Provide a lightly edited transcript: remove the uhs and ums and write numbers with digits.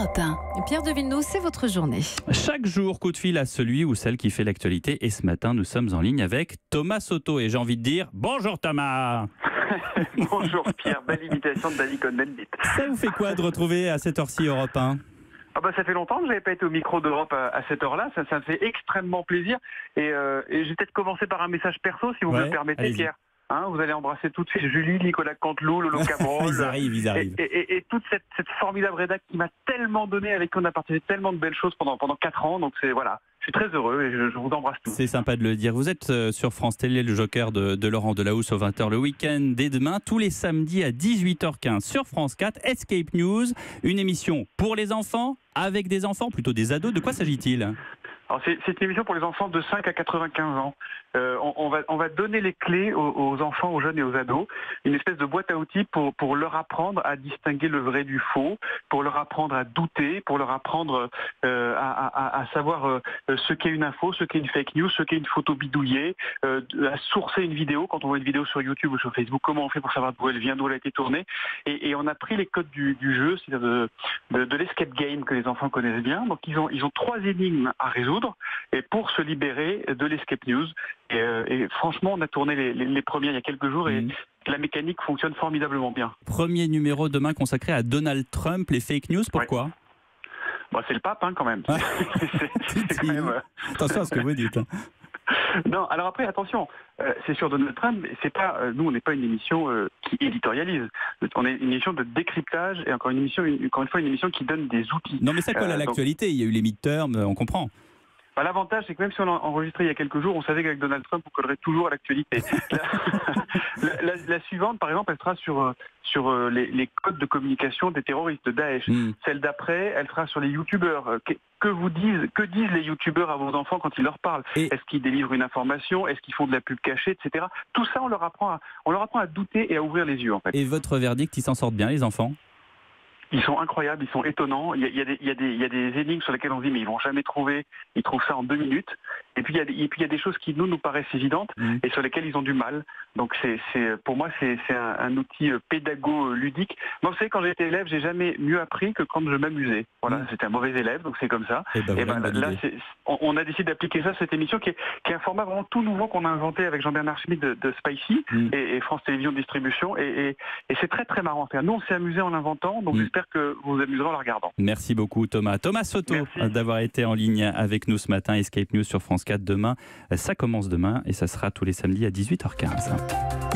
Europe 1. Pierre Devilleneux, c'est votre journée. Chaque jour, coup de fil à celui ou celle qui fait l'actualité. Et ce matin, nous sommes en ligne avec Thomas Soto. Et j'ai envie de dire bonjour Thomas. Bonjour Pierre, belle imitation de Danny Cohn-Bendit. Ça vous fait quoi de retrouver à cette heure-ci Europe 1 ? Ça fait longtemps que je n'avais pas été au micro d'Europe à cette heure-là, ça me fait extrêmement plaisir. Et je vais peut-être commencer par un message perso, si vous me le permettez, allez-y. Pierre. Vous allez embrasser tout de suite Julie, Nicolas Canteloup, Lolo Cabrol. Ils arrivent. Et toute cette formidable rédac qui m'a tellement donné, avec qui on a partagé tellement de belles choses pendant 4 ans. Donc voilà, je suis très heureux et je vous embrasse tous. C'est sympa de le dire. Vous êtes sur France Télé, le joker de Laurent Delahousse au 20h le week-end dès demain, tous les samedis à 18h15 sur France 4, Escape News, une émission pour les enfants, avec des enfants, plutôt des ados. De quoi s'agit-il ? Alors c'est une émission pour les enfants de 5 à 95 ans. On va donner les clés aux enfants, aux jeunes et aux ados, une espèce de boîte à outils pour leur apprendre à distinguer le vrai du faux, pour leur apprendre à douter, pour leur apprendre à savoir ce qu'est une info, ce qu'est une fake news, ce qu'est une photo bidouillée, à sourcer une vidéo quand on voit une vidéo sur YouTube ou sur Facebook, comment on fait pour savoir d'où elle vient, d'où elle a été tournée. Et on a pris les codes du jeu, c'est-à-dire de l'escape game que les enfants connaissent bien. Donc ils ont 3 énigmes à résoudre. Et pour se libérer de l'escape news. Et franchement, on a tourné les premiers il y a quelques jours et la mécanique fonctionne formidablement bien. Premier numéro demain consacré à Donald Trump, les fake news, pourquoi ? C'est le pape quand même. C'est quand même Attention à ce que vous dites. Non, alors après, attention, c'est sur Donald Trump, mais c'est pas, nous, on n'est pas une émission qui éditorialise. On est une émission de décryptage et encore une fois, une émission qui donne des outils. Non, mais ça colle à l'actualité. Il y a eu les midterms, on comprend. L'avantage, c'est que même si on l'a enregistré il y a quelques jours, on savait qu'avec Donald Trump, on collerait toujours à l'actualité. La suivante, par exemple, elle sera sur les codes de communication des terroristes de Daesh. Celle d'après, elle sera sur les youtubeurs. Que disent les youtubeurs à vos enfants quand ils leur parlent ? Est-ce qu'ils délivrent une information ? Est-ce qu'ils font de la pub cachée, etc. Tout ça, on leur apprend à douter et à ouvrir les yeux, en fait. Et votre verdict, ils s'en sortent bien, les enfants ? Ils sont incroyables, ils sont étonnants. Il y a des énigmes sur lesquelles on se dit mais ils vont jamais trouver. Ils trouvent ça en 2 minutes. Et puis il y a des choses qui nous paraissent évidentes et sur lesquelles ils ont du mal. Donc pour moi c'est un outil pédago-ludique. Moi, vous savez, quand j'étais élève, j'ai jamais mieux appris que quand je m'amusais. Voilà, c'était un mauvais élève, donc c'est comme ça. Là, on a décidé d'appliquer ça, cette émission qui est un format vraiment tout nouveau qu'on a inventé avec Jean-Bernard Schmitt de Spicy et France Télévisions Distribution. Et c'est très très marrant à faire. Nous, on s'est amusé en l'inventant, donc j'espère que vous vous amuserez en la regardant. Merci beaucoup Thomas. Thomas Soto d'avoir été en ligne avec nous ce matin. Escape News sur France 4 demain. Ça commence demain et ça sera tous les samedis à 18h15.